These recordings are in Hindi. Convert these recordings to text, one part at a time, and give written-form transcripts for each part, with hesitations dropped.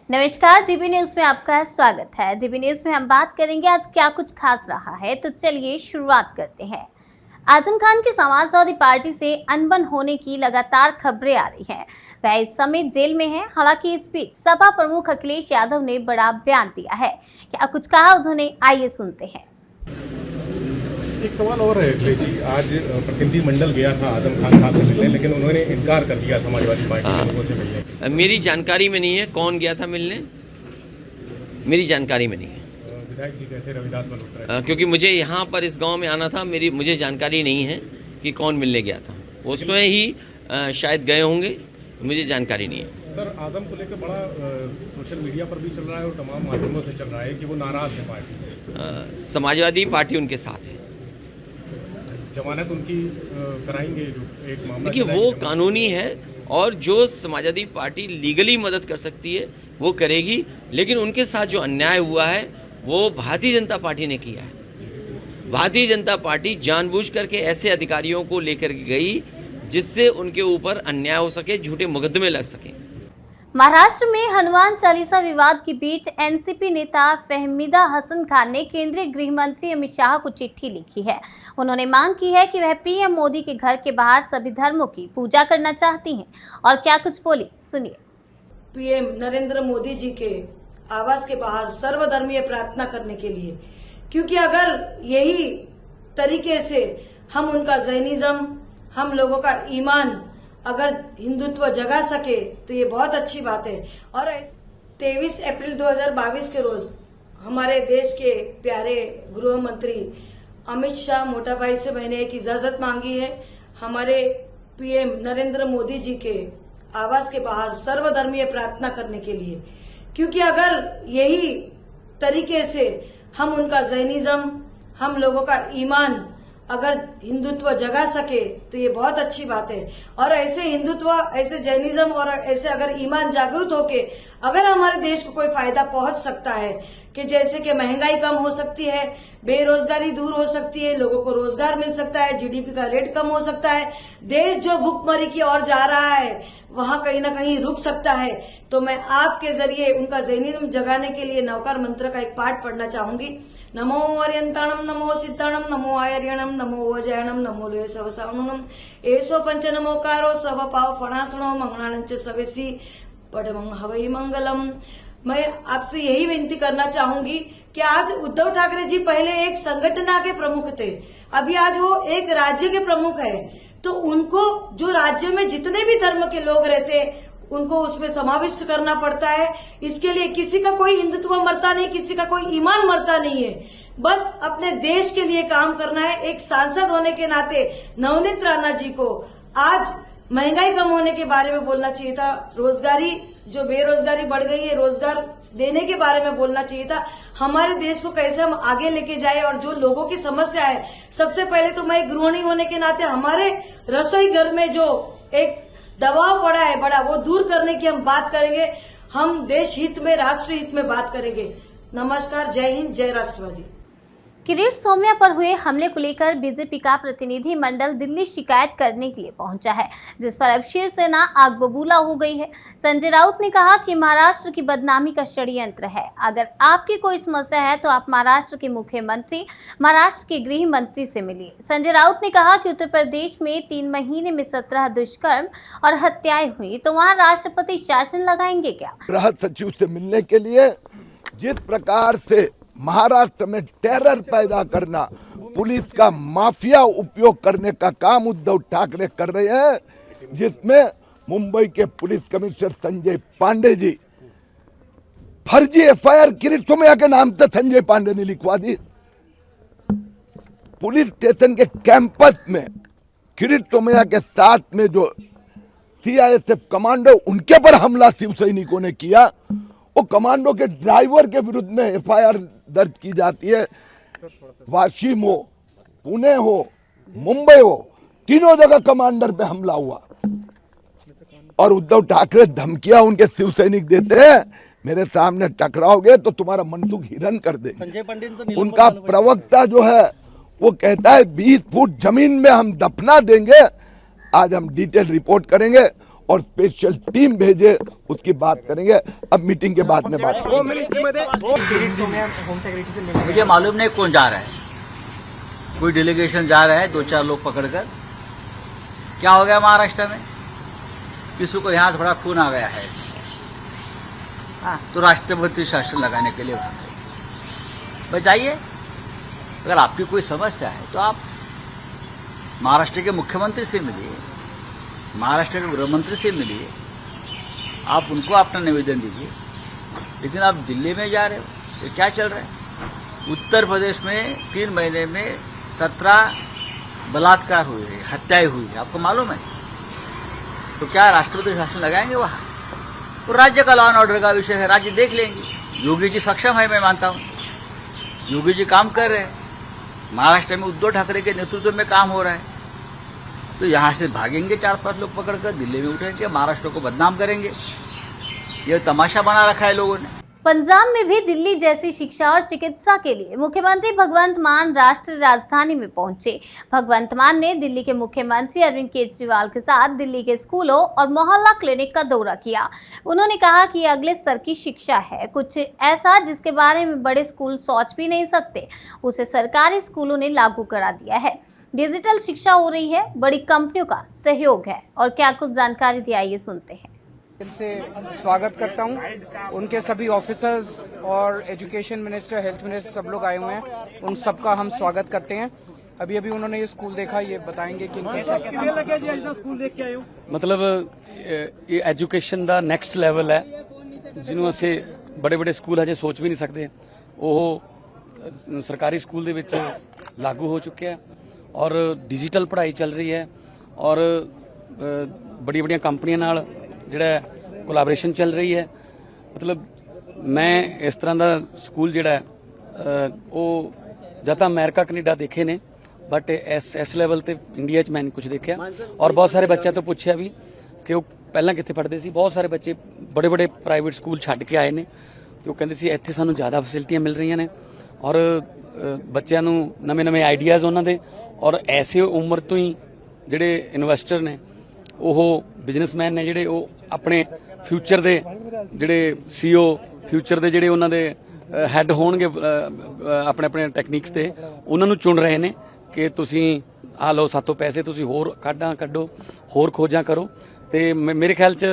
नमस्कार, डीबी न्यूज में आपका स्वागत है। डीबी न्यूज में हम बात करेंगे आज क्या कुछ खास रहा है, तो चलिए शुरुआत करते हैं। आजम खान की समाजवादी पार्टी से अनबन होने की लगातार खबरें आ रही हैं। वह इस समय जेल में है। हालांकि इस बीच सपा प्रमुख अखिलेश यादव ने बड़ा बयान दिया है। क्या कुछ कहा उन्होंने, आइए सुनते हैं। एक सवाल और है अखिलेश जी, आज प्रतिनिधि मंडल गया था आजम खान साहब से मिलने, लेकिन उन्होंने इनकार कर दिया समाजवादी पार्टी के लोगों से मिलने। मेरी जानकारी में नहीं है कौन गया था मिलने, मेरी जानकारी में नहीं है। विधायक जी कहते रविदास मल्होत्रा, क्योंकि मुझे यहाँ पर इस गांव में आना था, मुझे जानकारी नहीं है कि कौन मिलने गया था। वो स्वयं ही शायद गए होंगे, मुझे जानकारी नहीं है। सर, आजम को लेकर बड़ा सोशल मीडिया पर भी चल रहा है और तमाम माध्यमों से चल रहा है कि वो नाराज है पार्टी से। समाजवादी पार्टी उनके साथ है। जमानत उनकी कराएंगे, जो एक मामला देखिए वो कानूनी है और जो समाजवादी पार्टी लीगली मदद कर सकती है वो करेगी, लेकिन उनके साथ जो अन्याय हुआ है वो भारतीय जनता पार्टी ने किया है। भारतीय जनता पार्टी जानबूझ करके ऐसे अधिकारियों को लेकर गई जिससे उनके ऊपर अन्याय हो सके, झूठे मुकदमे लग सके। महाराष्ट्र में हनुमान चालीसा विवाद के बीच एनसीपी नेता फहमीदा हसन खान ने केंद्रीय गृह मंत्री अमित शाह को चिट्ठी लिखी है। उन्होंने मांग की है कि वह पीएम मोदी के घर के बाहर सभी धर्मों की पूजा करना चाहती हैं और क्या कुछ बोली, सुनिए। पीएम नरेंद्र मोदी जी के आवास के बाहर सर्वधर्मीय प्रार्थना करने के लिए, क्योंकि अगर यही तरीके से हम उनका जैनिज्म, हम लोगों का ईमान अगर हिंदुत्व जगा सके तो ये बहुत अच्छी बात है। और 23 अप्रैल 2022 के रोज हमारे देश के प्यारे गृह मंत्री अमित शाह मोटा भाई से मैंने एक इजाजत मांगी है हमारे पीएम नरेंद्र मोदी जी के आवास के बाहर सर्वधर्मीय प्रार्थना करने के लिए, क्योंकि अगर यही तरीके से हम उनका जैनिज्म, हम लोगों का ईमान अगर हिंदुत्व जगा सके तो ये बहुत अच्छी बात है। और ऐसे हिंदुत्व, ऐसे जैनिज्म और ऐसे अगर ईमान जागरूक होके अगर हमारे देश को कोई फायदा पहुंच सकता है कि जैसे कि महंगाई कम हो सकती है, बेरोजगारी दूर हो सकती है, लोगों को रोजगार मिल सकता है, जीडीपी का रेट कम हो सकता है, देश जो भूखमरी की ओर जा रहा है वहां कहीं ना कहीं रुक सकता है, तो मैं आपके जरिए उनका जैनिज्म जगाने के लिए नवकार मंत्र का एक पाठ पढ़ना चाहूंगी। नमो अर्यंताणम, नमो सिद्धाणम, नमो आयर्यणम, नमो वजयणम, नमो लोय सवसावनम, एसो पंच नमोकारो सब पाव फणासणो मंगणानंच सवेसी पडमं हवई मंगलम। मैं आपसे यही विनती करना चाहूंगी कि आज उद्धव ठाकरे जी पहले एक संगठन के प्रमुख थे, अभी आज वो एक राज्य के प्रमुख है, तो उनको जो राज्य में जितने भी धर्म के लोग रहते हैं उनको उसमें समाविष्ट करना पड़ता है। इसके लिए किसी का कोई हिंदुत्व मरता नहीं, किसी का कोई ईमान मरता नहीं है, बस अपने देश के लिए काम करना है। एक सांसद होने के नाते नवनीत राणा जी को आज महंगाई कम होने के बारे में बोलना चाहिए था, रोजगारी जो बेरोजगारी बढ़ गई है रोजगार देने के बारे में बोलना चाहिए था, हमारे देश को कैसे हम आगे लेके जाए। और जो लोगों की समस्या है, सबसे पहले तो मैं गृहिणी होने के नाते हमारे रसोई घर में जो एक दबाव पड़ा है बड़ा, वो दूर करने की हम बात करेंगे। हम देश हित में, राष्ट्र हित में बात करेंगे। नमस्कार, जय हिंद, जय राष्ट्रवादी। किरीट सोमैया पर हुए हमले को लेकर बीजेपी का प्रतिनिधि मंडल दिल्ली शिकायत करने के लिए पहुंचा है, जिस पर अब शिवसेना आग बबूला हो गई है। संजय राउत ने कहा कि महाराष्ट्र की बदनामी का षड्यंत्र है। अगर आपकी कोई समस्या है तो आप महाराष्ट्र के मुख्यमंत्री, महाराष्ट्र के गृह मंत्री से मिलिए। संजय राउत ने कहा कि उत्तर प्रदेश में 3 महीने में 17 दुष्कर्म और हत्याएं हुई, तो वहाँ राष्ट्रपति शासन लगाएंगे क्या? गृह सचिव से मिलने के लिए जिस प्रकार से महाराष्ट्र में टेरर पैदा करना, पुलिस का माफिया उपयोग करने का काम उद्धव ठाकरे कर रहे हैं, जिसमें मुंबई के पुलिस कमिश्नर संजय पांडे जी फर्जी एफआईआर किरीट सोमैया के नाम से संजय पांडे ने लिखवा दी। पुलिस स्टेशन के कैंपस में किरीट सोमैया के साथ में जो सीआईएसएफ कमांडो, उनके पर हमला शिव सैनिकों ने किया। वो कमांडो के ड्राइवर के विरुद्ध में एफआईआर दर्ज की जाती है। वाशिम हो, पुणे हो, मुंबई हो, तीनों जगह कमांडर पे हमला हुआ और उद्धव ठाकरे धमकियां उनके शिव सैनिक देते हैं, मेरे सामने टकराओगे तो तुम्हारा मनसुख हिरण कर देंगे। उनका प्रवक्ता जो है वो कहता है 20 फुट जमीन में हम दफना देंगे। आज हम डिटेल रिपोर्ट करेंगे और स्पेशल टीम भेजे, उसकी बात करेंगे। अब मीटिंग के बाद में बात करेंगे। मुझे मालूम नहीं कौन जा रहा है, कोई डेलीगेशन जा रहा है 2-4 लोग पकड़कर। क्या हो गया महाराष्ट्र में, किसी को यहाँ थोड़ा खून आ गया है, हाँ, तो राष्ट्रपति शासन लगाने के लिए बताइए। अगर आपकी कोई समस्या है तो आप महाराष्ट्र के मुख्यमंत्री से मिलिए, महाराष्ट्र के गृह मंत्री से मिलिए, आप उनको अपना निवेदन दीजिए। लेकिन आप दिल्ली में जा रहे हो, तो क्या चल रहा है? उत्तर प्रदेश में 3 महीने में 17 बलात्कार हुए, हत्याएं हुई, आपको मालूम है? तो क्या राष्ट्रपति शासन लगाएंगे वहां? तो राज्य का लॉ एंड ऑर्डर का विषय है, राज्य देख लेंगे। योगी जी सक्षम है, मैं मानता हूं, योगी जी काम कर रहे हैं। महाराष्ट्र में उद्धव ठाकरे के नेतृत्व में काम हो रहा है। तो यहां से भागेंगे 4-5 लोग पकड़कर, दिल्ली में उठेंगे, महाराष्ट्र को बदनाम करेंगे। यह तमाशा बना रखा है लोगों ने। पंजाब में भी दिल्ली जैसी शिक्षा और चिकित्सा के लिए मुख्यमंत्री भगवंत मान राष्ट्रीय राजधानी में पहुंचे। भगवंत मान ने दिल्ली के मुख्यमंत्री अरविंद केजरीवाल के साथ दिल्ली के स्कूलों और मोहल्ला क्लिनिक का दौरा किया। उन्होंने कहा कि ये अगले स्तर की शिक्षा है, कुछ ऐसा जिसके बारे में बड़े स्कूल सोच भी नहीं सकते, उसे सरकारी स्कूलों ने लागू करा दिया है। डिजिटल शिक्षा हो रही है, बड़ी कंपनियों का सहयोग है। और क्या कुछ जानकारी दी, आइए सुनते हैं। दिल से स्वागत करता हूं। उनके सभी ऑफिसर्स और एजुकेशन मिनिस्टर, हेल्थ मिनिस्टर सब लोग आए हुए हैं, उन सबका हम स्वागत करते हैं। अभी अभी उन्होंने ये स्कूल देखा, ये बताएंगे कि इनका स्कूल देख के आए हो। मतलब ये एजुकेशन ਦਾ ਨੈਕਸਟ ਲੈਵਲ ਹੈ, ਜਿਹਨੂੰ ਅਸੀਂ ਬੜੇ ਬੜੇ ਸਕੂਲ ਹਜੇ ਸੋਚ ਵੀ ਨਹੀਂ ਸਕਦੇ, ਉਹ ਸਰਕਾਰੀ ਸਕੂਲ ਦੇ ਵਿੱਚ ਲਾਗੂ ਹੋ ਚੁੱਕਿਆ ਹੈ। ਔਰ ਡਿਜੀਟਲ ਪੜ੍ਹਾਈ ਚੱਲ ਰਹੀ ਹੈ, ਔਰ ਬੜੀ ਬੜੀਆਂ ਕੰਪਨੀਆਂ ਨਾਲ ਜਿਹੜਾ ਕੋਲੈਬੋਰੇਸ਼ਨ ਚੱਲ ਰਹੀ ਹੈ। ਮਤਲਬ ਮੈਂ ਇਸ ਤਰ੍ਹਾਂ ਦਾ ਸਕੂਲ ਜਿਹੜਾ ਉਹ ਜਾਂ ਤਾਂ ਅਮਰੀਕਾ ਕੈਨੇਡਾ ਦੇਖੇ ਨੇ, ਬਟ ਇਸ ਲੈਵਲ ਤੇ ਇੰਡੀਆ 'ਚ ਮੈਂ ਨਹੀਂ ਕੁਝ ਦੇਖਿਆ। ਔਰ ਬਹੁਤ ਸਾਰੇ ਬੱਚਿਆਂ ਤੋਂ ਪੁੱਛਿਆ ਵੀ ਕਿ ਉਹ ਪਹਿਲਾਂ ਕਿੱਥੇ ਪੜ੍ਹਦੇ ਸੀ। ਬਹੁਤ ਸਾਰੇ ਬੱਚੇ ਬੜੇ ਬੜੇ ਪ੍ਰਾਈਵੇਟ ਸਕੂਲ ਛੱਡ ਕੇ ਆਏ ਨੇ, ਤੇ ਉਹ ਕਹਿੰਦੇ ਸੀ ਇੱਥੇ ਸਾਨੂੰ ਜ਼ਿਆਦਾ ਫੈਸਿਲਿਟੀਆਂ ਮਿਲ ਰਹੀਆਂ ਨੇ। ਔਰ ਬੱਚਿਆਂ ਨੂੰ ਨਵੇਂ-ਨਵੇਂ ਆਈਡੀਆਜ਼ ਉਹਨਾਂ ਦੇ, ਔਰ ਐਸੇ ਉਮਰ ਤੋਂ ਹੀ ਜਿਹੜੇ ਇਨਵੈਸਟਰ ਨੇ, ਉਹ ਬਿਜ਼ਨਸਮੈਨ ਨੇ, ਜਿਹੜੇ ਉਹ ਆਪਣੇ ਫਿਊਚਰ ਦੇ ਜਿਹੜੇ ਸੀਓ, ਫਿਊਚਰ ਦੇ ਜਿਹੜੇ ਉਹਨਾਂ ਦੇ ਹੈੱਡ ਹੋਣਗੇ ਆਪਣੇ ਆਪਣੇ ਟੈਕਨੀਕਸ ਤੇ, ਉਹਨਾਂ ਨੂੰ ਚੁਣ ਰਹੇ ਨੇ ਕਿ ਤੁਸੀਂ ਆ ਲਓ ਸਾਤੋਂ ਪੈਸੇ, ਤੁਸੀਂ ਹੋਰ ਕੱਢੋ, ਹੋਰ ਖੋਜਾਂ ਕਰੋ। ਤੇ ਮੇਰੇ ਖਿਆਲ 'ਚ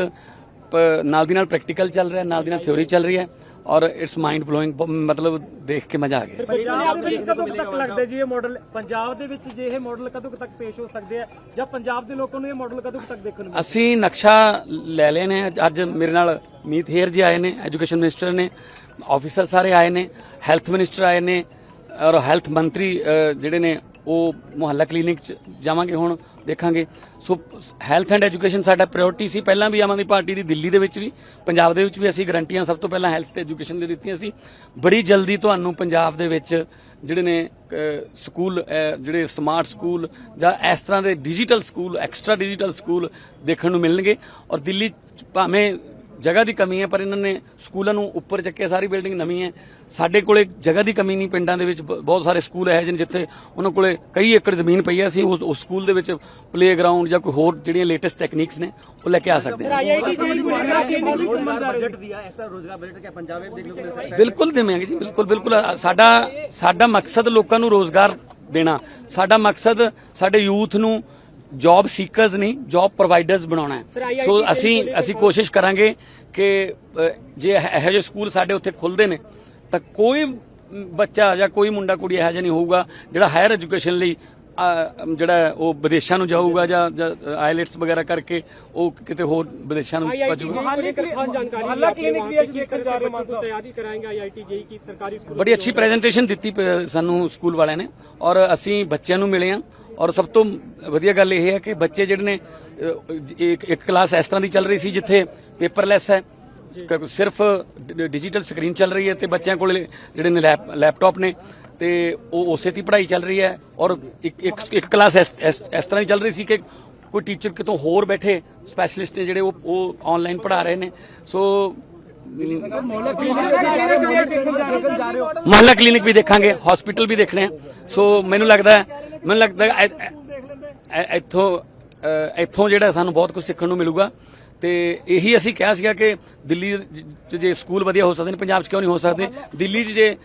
ਨਾਲ ਦੀ ਨਾਲ ਪ੍ਰੈਕਟੀਕਲ ਚੱਲ ਰਿਹਾ, ਨਾਲ ਦੀ ਨਾਲ ਥਿਓਰੀ ਚੱਲ ਰਹੀ ਹੈ, ਔਰ ਇਟਸ ਮਾਈਂਡ ਬਲੋਇੰਗ। ਮਤਲਬ ਦੇਖ ਕੇ ਮਜ਼ਾ ਆ ਗਿਆ। ਪੰਜਾਬ ਦੇ ਵਿੱਚ ਕਦੋਂ ਤੱਕ ਲੱਗਦਾ ਜੀ ਇਹ ਮਾਡਲ, ਪੰਜਾਬ ਦੇ ਵਿੱਚ ਜੇ ਇਹ ਮਾਡਲ ਕਦੋਂ ਤੱਕ ਪੇਸ਼ ਹੋ ਸਕਦੇ ਆ, ਜਾਂ ਪੰਜਾਬ ਦੇ ਲੋਕਾਂ ਨੂੰ ਇਹ ਮਾਡਲ ਕਦੋਂ ਤੱਕ ਦੇਖਣ ਨੂੰ? ਅਸੀਂ ਨਕਸ਼ਾ ਲੈ ਲਏ ਨੇ। ਅੱਜ ਮੇਰੇ ਨਾਲ ਮੀਤ ਹੇਰ ਜੀ ਆਏ ਨੇ, ਐਜੂਕੇਸ਼ਨ ਮਿਨਿਸਟਰ ਨੇ, ਆਫੀਸਰ ਸਾਰੇ ਆਏ ਨੇ, ਹੈਲਥ ਮਿਨਿਸਟਰ ਆਏ ਨੇ, ਔਰ ਹੈਲਥ ਮੰਤਰੀ ਜਿਹੜੇ ਨੇ ਉਹ ਮੁਹੱਲਾ ਕਲੀਨਿਕ 'ਚ ਜਾਵਾਂਗੇ, ਹੁਣ ਦੇਖਾਂਗੇ। ਸੋ ਹੈਲਥ ਐਂਡ ਐਜੂਕੇਸ਼ਨ ਸਾਡਾ ਪ੍ਰਾਇੋਰਟੀ ਸੀ ਪਹਿਲਾਂ ਵੀ, ਆਮ ਆਦਮੀ ਪਾਰਟੀ ਦੀ ਦਿੱਲੀ ਦੇ ਵਿੱਚ ਵੀ, ਪੰਜਾਬ ਦੇ ਵਿੱਚ ਵੀ। ਅਸੀਂ ਗਰੰਟੀਆਂ ਸਭ ਤੋਂ ਪਹਿਲਾਂ ਹੈਲਥ ਤੇ ਐਜੂਕੇਸ਼ਨ ਦੇ ਦਿੱਤੀਆਂ ਸੀ। ਬੜੀ ਜਲਦੀ ਤੁਹਾਨੂੰ ਪੰਜਾਬ ਦੇ ਵਿੱਚ ਜਿਹੜੇ ਨੇ ਸਕੂਲ, ਜਿਹੜੇ ਸਮਾਰਟ ਸਕੂਲ ਜਾਂ ਇਸ ਤਰ੍ਹਾਂ ਦੇ digital school, extra digital school ਦੇਖਣ ਨੂੰ ਮਿਲਣਗੇ। ਔਰ ਦਿੱਲੀ 'ਚ ਭਾਵੇਂ ਜਗ੍ਹਾ ਦੀ ਕਮੀ ਹੈ, ਪਰ ਇਹਨਾਂ ਨੇ ਸਕੂਲਾਂ ਨੂੰ ਉੱਪਰ ਚੱਕਿਆ, ਸਾਰੀ ਬਿਲਡਿੰਗ ਨਵੀਂ ਹੈ। ਸਾਡੇ ਕੋਲੇ ਜਗ੍ਹਾ ਦੀ ਕਮੀ ਨਹੀਂ, ਪਿੰਡਾਂ ਦੇ ਵਿੱਚ ਬਹੁਤ ਸਾਰੇ ਸਕੂਲ ਹੈ ਜਿਹਨ ਜਿੱਥੇ ਉਹਨਾਂ ਕੋਲੇ ਕਈ ਏਕੜ ਜ਼ਮੀਨ ਪਈ ਹੈ। ਅਸੀਂ ਉਸ ਸਕੂਲ ਦੇ ਵਿੱਚ ਪਲੇਗਰਾਊਂਡ ਜਾਂ ਕੋਈ ਹੋਰ ਜਿਹੜੀਆਂ ਲੇਟੈਸਟ ਟੈਕਨੀਕਸ ਨੇ ਉਹ ਲੈ ਕੇ ਆ ਸਕਦੇ ਹਾਂ। ਬਿਲਕੁਲ ਦੇਵਾਂਗੇ ਜੀ, ਬਿਲकुल। ਸਾਡਾ ਮਕਸਦ ਲੋਕਾਂ ਨੂੰ ਰੋਜ਼ਗਾਰ ਦੇਣਾ, ਸਾਡਾ ਮਕਸਦ ਸਾਡੇ ਯੂਥ ਨੂੰ ਜੌਬ ਸੀਕਰਸ ਨਹੀਂ, ਜੌਬ ਪ੍ਰੋਵਾਈਡਰਸ ਬਣਾਉਣਾ ਹੈ। ਸੋ ਅਸੀਂ ਕੋਸ਼ਿਸ਼ ਕਰਾਂਗੇ ਕਿ ਜੇ ਇਹੋ ਜਿਹੇ ਸਕੂਲ ਸਾਡੇ ਉੱਥੇ ਖੁੱਲ੍ਹਦੇ ਨੇ ਤਾਂ ਕੋਈ ਬੱਚਾ ਜਾਂ ਕੋਈ ਮੁੰਡਾ ਕੁੜੀ ਇਹੋ ਜਿਹਾ ਨਹੀਂ ਹੋਊਗਾ ਜਿਹੜਾ ਹਾਇਰ ਐਜੂਕੇਸ਼ਨ ਲਈ ਜਿਹੜਾ ਉਹ ਵਿਦੇਸ਼ਾਂ ਨੂੰ ਜਾਊਗਾ ਜਾਂ ਆਈਲੈਟਸ ਵਗੈਰਾ ਕਰਕੇ ਉਹ ਕਿਤੇ ਹੋਰ ਵਿਦੇਸ਼ਾਂ ਨੂੰ ਭੱਜੂਗਾ। ਬੜੀ ਅੱਛੀ ਪ੍ਰੈਜੈਂਟੇਸ਼ਨ ਦਿੱਤੀ ਸਾਨੂੰ ਸਕੂਲ ਵਾਲਿਆਂ ਨੇ, ਔਰ ਅਸੀਂ ਬੱਚਿਆਂ ਨੂੰ ਮਿਲੇ ਹਾਂ। ਔਰ ਸਭ ਤੋਂ ਵਧੀਆ ਗੱਲ ਇਹ ਹੈ ਕਿ ਬੱਚੇ ਜਿਹੜੇ ਨੇ, ਇੱਕ ਕਲਾਸ ਇਸ ਤਰ੍ਹਾਂ ਦੀ ਚੱਲ ਰਹੀ ਸੀ ਜਿੱਥੇ ਪੇਪਰਲੈਸ ਹੈ, ਸਿਰਫ ਡਿਜੀਟਲ ਸਕਰੀਨ ਚੱਲ ਰਹੀ ਹੈ, ਤੇ ਬੱਚਿਆਂ ਕੋਲ ਜਿਹੜੇ ਨੇ ਲੈਪਟਾਪ ਨੇ, ਤੇ ਉਹ ਉਸੇ ਦੀ ਪੜ੍ਹਾਈ ਚੱਲ ਰਹੀ ਹੈ। ਔਰ ਇੱਕ ਕਲਾਸ ਇਸ ਤਰ੍ਹਾਂ ਦੀ ਚੱਲ ਰਹੀ ਸੀ ਕਿ ਕੋਈ ਟੀਚਰ ਕਿਤੋਂ ਹੋਰ ਬੈਠੇ ਸਪੈਸ਼ਲਿਸਟ ਨੇ ਜਿਹੜੇ ਉਹ ਆਨਲਾਈਨ ਪੜ੍ਹਾ ਰਹੇ ਨੇ। ਸੋ ਮੁਹੱਲਾ ਕਲੀਨਿਕ ਵੀ ਦੇਖਾਂਗੇ, ਹਸਪੀਟਲ ਵੀ ਦੇਖਣੇ ਆ। ਸੋ ਮੈਨੂੰ ਲੱਗਦਾ ਇੱਥੋਂ ਜਿਹੜਾ ਸਾਨੂੰ ਬਹੁਤ ਕੁਝ ਸਿੱਖਣ ਨੂੰ ਮਿਲੂਗਾ। ਤੇ ਇਹੀ ਅਸੀਂ ਕਿਹਾ ਸੀਗਾ ਕਿ ਦਿੱਲੀ 'ਚ ਜੇ ਸਕੂਲ ਵਧੀਆ ਹੋ ਸਕਦੇ ਨੇ ਪੰਜਾਬ 'ਚ ਕਿਉਂ ਨਹੀਂ ਹੋ ਸਕਦੇ, ਦਿੱਲੀ 'ਚ ਜੇ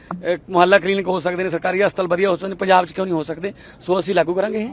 ਮੁਹੱਲਾ ਕਲੀਨਿਕ ਹੋ ਸਕਦੇ ਨੇ, ਸਰਕਾਰੀ ਹਸਪਤਾਲ ਵਧੀਆ ਹੋ ਸਕਦੇ ਨੇ, ਪੰਜਾਬ 'ਚ ਕਿਉਂ ਨਹੀਂ ਹੋ ਸਕਦੇ। ਸੋ ਅਸੀਂ ਲਾਗੂ ਕਰਾਂਗੇ ਇਹ।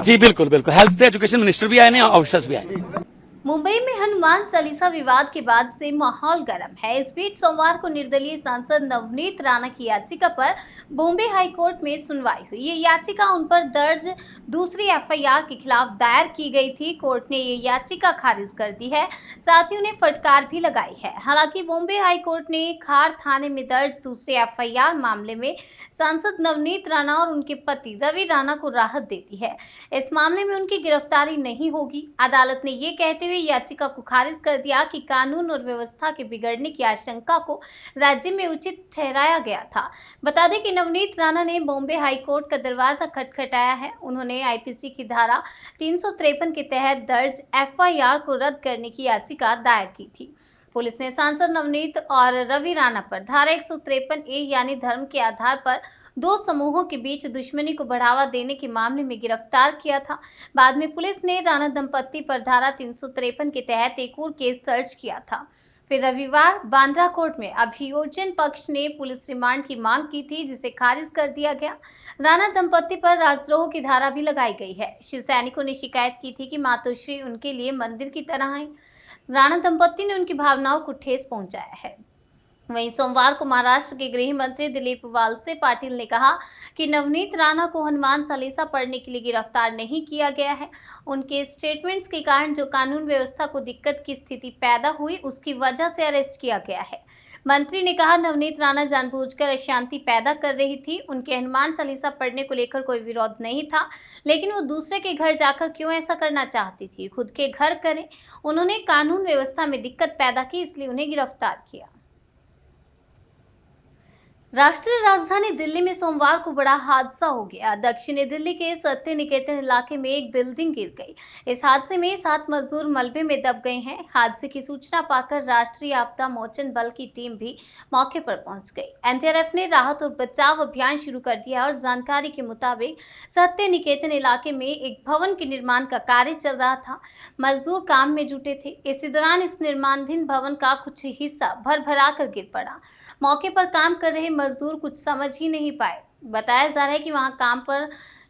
ਜੀ ਬਿਲकुल बिल्कुल हेल्थ ਤੇ एजुकेशन मिनिस्टर भी आए ने, ऑफिसर्स भी आए। मुंबई में हनुमान चालीसा विवाद के बाद से माहौल गर्म है। इस बीच सोमवार को निर्दलीय सांसद नवनीत राणा की याचिका पर बॉम्बे हाई कोर्ट में सुनवाई हुई। ये याचिका उन पर दर्ज दूसरी एफआईआर के खिलाफ दायर की गई थी। कोर्ट ने ये याचिका खारिज कर दी है, साथ ही उन्हें फटकार भी लगाई है। हालांकि बॉम्बे हाई कोर्ट ने खार थाने में दर्ज दूसरे एफआईआर मामले में सांसद नवनीत राणा और उनके पति रवि राणा को राहत दे दी है। इस मामले में उनकी गिरफ्तारी नहीं होगी। अदालत ने ये कहते हुए याचिका को खारिज कर दिया कि कानून और व्यवस्था के बिगड़ने की आशंका को राज्य में उचित ठहराया गया था। बता दें कि नवनीत राणा ने बॉम्बे हाई कोर्ट का दरवाजा खटखटाया है। उन्होंने आईपीसी की धारा 353 के तहत दर्ज एफआईआर को रद्द करने की याचिका दायर की थी। पुलिस ने सांसद नवनीत और रवि राणा पर धारा 153A यानी धर्म के आधार पर दो समूहों के बीच दुश्मनी को बढ़ावा देने के मामले में गिरफ्तार किया था। बाद में पुलिस ने राणा दंपत्ति पर धारा 353 के तहत एक और केस दर्ज किया था। फिर रविवार बांद्रा कोर्ट में अभियोजन पक्ष ने पुलिस रिमांड की मांग की थी, जिसे खारिज कर दिया गया। राणा दंपत्ति पर राजद्रोह की धारा भी लगाई गई है। शिव सैनिकों ने शिकायत की थी कि मातोश्री उनके लिए मंदिर की तरह है। राणा दंपत्ति ने उनकी भावनाओं को ठेस पहुंचाया है। वहीं सोमवार को महाराष्ट्र के गृह मंत्री दिलीप वालसे पाटिल ने कहा कि नवनीत राणा को हनुमान चालीसा पढ़ने के लिए गिरफ्तार नहीं किया गया है। उनके स्टेटमेंट्स के कारण जो कानून व्यवस्था को दिक्कत की स्थिति पैदा हुई, उसकी वजह से अरेस्ट किया गया है। मंत्री ने कहा, नवनीत राणा जानबूझकर अशांति पैदा कर रही थी। उनके हनुमान चालीसा पढ़ने को लेकर कोई विरोध नहीं था, लेकिन वो दूसरे के घर जाकर क्यों ऐसा करना चाहती थी। खुद के घर करें। उन्होंने कानून व्यवस्था में दिक्कत पैदा की, इसलिए उन्हें गिरफ्तार किया। राष्ट्रीय राजधानी दिल्ली में सोमवार को बड़ा हादसा हो गया। दक्षिणी दिल्ली के सत्य निकेतन इलाके में एक बिल्डिंग गिर गई। इस हादसे में 7 मजदूर मलबे में दब गए हैं। हादसे की सूचना पाकर राष्ट्रीय आपदा मोचन बल की टीम भी मौके पर पहुंच गई। एनडीआरएफ ने राहत और बचाव अभियान शुरू कर दिया और जानकारी के मुताबिक सत्य निकेतन इलाके में एक भवन के निर्माण का कार्य चल रहा था। मजदूर काम में जुटे थे। इसी दौरान इस निर्माणाधीन भवन का कुछ हिस्सा भर कर गिर पड़ा। मौके पर काम कर रहे मजदूर कुछ समझ ही नहीं पाए। बताया जा रहा है कि वहां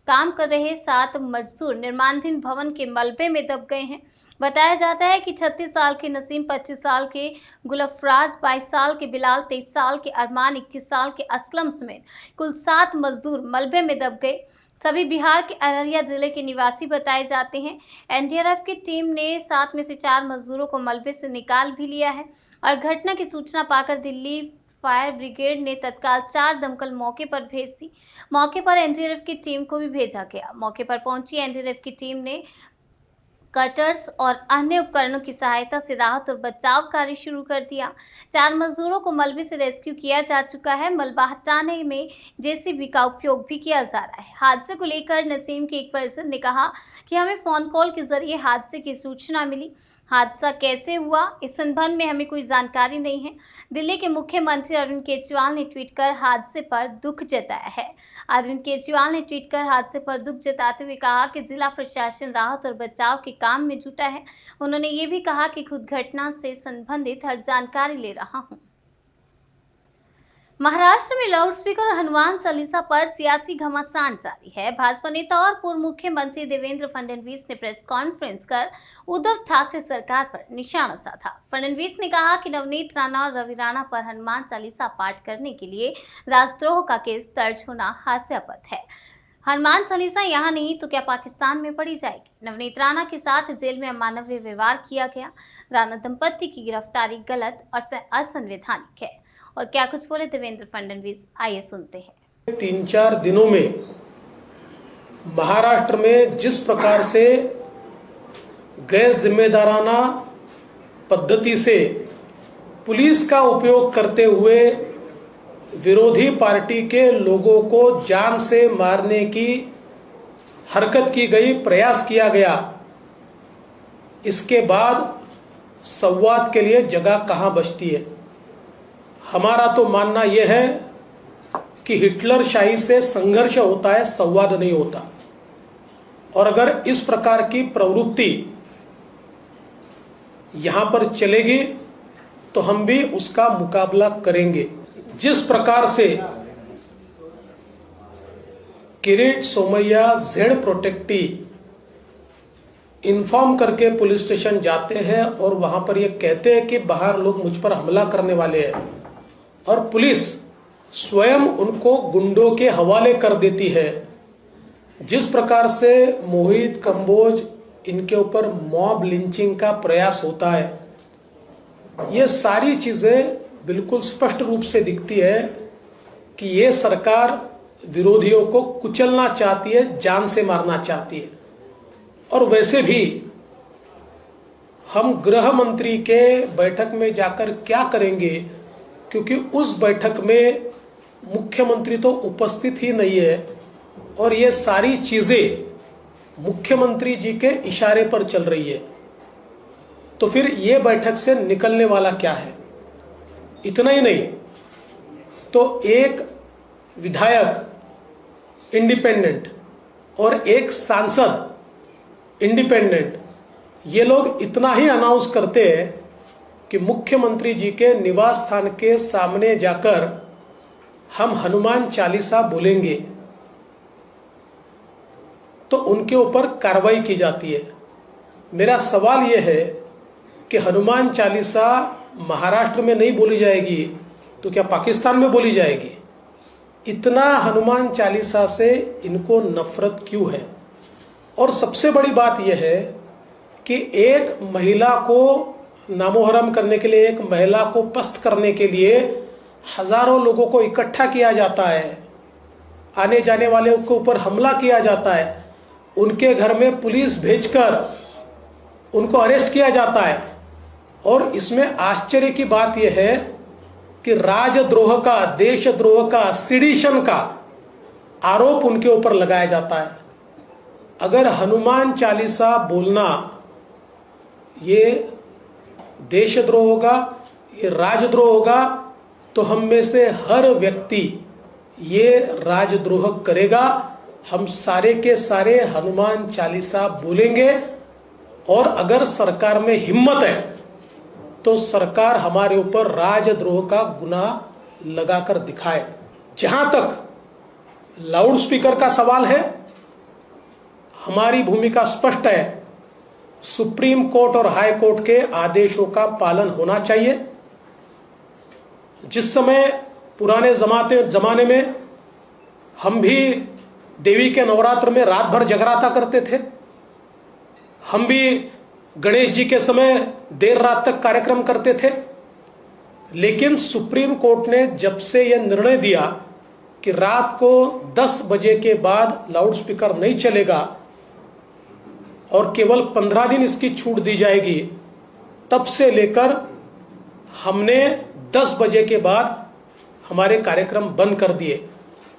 काम कर रहे 7 मजदूर निर्माणाधीन भवन के मलबे में दब गए हैं। बताया जाता है कि 36 साल के नसीम, 25 साल के गुलफराज, 22 साल के बिलाल, 23 साल के अरमान, 21 साल के असलम समेत कुल 7 मजदूर मलबे में दब गए। सभी बिहार के अररिया जिले के निवासी बताए जाते हैं। एनडीआरएफ की टीम ने 7 में से 4 मजदूरों को मलबे से निकाल भी लिया है और घटना की सूचना पाकर दिल्ली फायर ब्रिगेड ने तत्काल 4 दमकल मौके पर भेज दी। मौके पर एनडीआरएफ की टीम को भी भेजा गया। मौके पर पहुंची एनडीआरएफ की टीम ने कटर्स और अन्य उपकरणों की सहायता से राहत और बचाव कार्य शुरू कर दिया। 4 मजदूरों को मलबे से रेस्क्यू किया जा चुका है। मलबा हटाने में जेसीबी का उपयोग भी किया जा रहा है। हादसे को लेकर नसीम के एक पर्सन ने कहा कि हमें फोन कॉल के जरिए हादसे की सूचना मिली। हादसा कैसे हुआ, इस संबंध में हमें कोई जानकारी नहीं है। दिल्ली के मुख्यमंत्री अरविंद केजरीवाल ने ट्वीट कर हादसे पर दुख जताया है। अरविंद केजरीवाल ने ट्वीट कर हादसे पर दुख जताते हुए कहा कि जिला प्रशासन राहत और बचाव के काम में जुटा है। उन्होंने ये भी कहा कि खुद घटना से संबंधित हर जानकारी ले रहा हूँ। महाराष्ट्र में लाउडस्पीकर और हनुमान चालीसा पर सियासी घमासान जारी है। भाजपा नेता और पूर्व मुख्यमंत्री देवेंद्र फडणवीस ने प्रेस कॉन्फ्रेंस कर उद्धव ठाकरे सरकार पर निशाना साधा। फडणवीस ने कहा कि नवनीत राणा और रवि राणा पर हनुमान चालीसा पाठ करने के लिए राजद्रोह का केस दर्ज होना हास्यास्पद है। हनुमान चालीसा यहाँ नहीं तो क्या पाकिस्तान में पढ़ी जाएगी। नवनीत राणा के साथ जेल में अमानवीय व्यवहार किया गया। राणा दंपत्ति की गिरफ्तारी गलत और असंवैधानिक है। और क्या कुछ बोले देवेंद्र फडणवीस, आइए सुनते हैं। 3-4 दिनों में महाराष्ट्र में जिस प्रकार से गैर जिम्मेदाराना पद्धति से पुलिस का उपयोग करते हुए विरोधी पार्टी के लोगों को जान से मारने की हरकत की गई, प्रयास किया गया, इसके बाद संवाद के लिए जगह कहां बचती है। हमारा तो मानना यह है कि हिटलर शाही से संघर्ष होता है, संवाद नहीं होता। और अगर इस प्रकार की प्रवृत्ति यहां पर चलेगी तो हम भी उसका मुकाबला करेंगे। जिस प्रकार से Kirit Somaiya Z protectee inform करके पुलिस स्टेशन जाते हैं और वहां पर ये कहते हैं कि बाहर लोग मुझ पर हमला करने वाले हैं, और पुलिस स्वयं उनको गुंडों के हवाले कर देती है। जिस प्रकार से मोहित कंबोज इनके ऊपर मॉब लिंचिंग का प्रयास होता है, ये सारी चीजें बिल्कुल स्पष्ट रूप से दिखती है कि ये सरकार विरोधियों को कुचलना चाहती है, जान से मारना चाहती है। और वैसे भी हम गृह मंत्री के बैठक में जाकर क्या करेंगे, क्योंकि उस बैठक में मुख्यमंत्री तो उपस्थित ही नहीं है और ये सारी चीजें मुख्यमंत्री जी के इशारे पर चल रही है। तो फिर ये बैठक से निकलने वाला क्या है? इतना ही नहीं तो एक विधायक इंडिपेंडेंट और एक सांसद इंडिपेंडेंट, ये लोग इतना ही अनाउंस करते हैं कि मुख्यमंत्री जी के निवास स्थान के सामने जाकर हम हनुमान चालीसा बोलेंगे तो उनके ऊपर कार्रवाई की जाती है। मेरा सवाल यह है कि हनुमान चालीसा महाराष्ट्र में नहीं बोली जाएगी तो क्या पाकिस्तान में बोली जाएगी? इतना हनुमान चालीसा से इनको नफरत क्यों है? और सबसे बड़ी बात यह है कि एक महिला को नामोहरम करने के लिए, एक महिला को पस्त करने के लिए हजारों लोगों को इकट्ठा किया जाता है, आने जाने वाले के ऊपर हमला किया जाता है, उनके घर में पुलिस भेजकर उनको अरेस्ट किया जाता है। और इसमें आश्चर्य की बात यह है कि राजद्रोह का, देशद्रोह का, सिडिशन का आरोप उनके ऊपर लगाया जाता है। अगर हनुमान चालीसा बोलना ये देशद्रोह होगा, ये राजद्रोह होगा, तो हम में से हर व्यक्ति ये राजद्रोह करेगा। हम सारे के सारे हनुमान चालीसा बोलेंगे और अगर सरकार में हिम्मत है तो सरकार हमारे ऊपर राजद्रोह का गुनाह लगाकर दिखाए। जहां तक लाउड स्पीकर का सवाल है, हमारी भूमिका स्पष्ट है। सुप्रीम कोर्ट और हाई कोर्ट के आदेशों का पालन होना चाहिए। जिस समय पुराने जमाने में हम भी देवी के नवरात्र में रात भर जगराता करते थे, हम भी गणेश जी के समय देर रात तक कार्यक्रम करते थे, लेकिन सुप्रीम कोर्ट ने जब से यह निर्णय दिया कि रात को 10 बजे के बाद लाउड स्पीकर नहीं चलेगा और केवल 15 दिन इसकी छूट दी जाएगी, तब से लेकर हमने 10 बजे के बाद हमारे कार्यक्रम बंद कर दिए।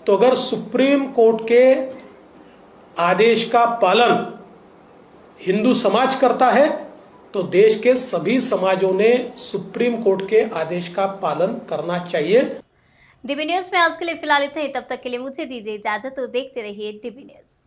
तो अगर सुप्रीम कोर्ट के आदेश का पालन हिंदू समाज करता है तो देश के सभी समाजों ने सुप्रीम कोर्ट के आदेश का पालन करना चाहिए। डीबी न्यूज में आज के लिए फिलहाल इतना ही। तब तक के लिए मुझे दीजिए इजाजत और देखते रहिए डीबी न्यूज।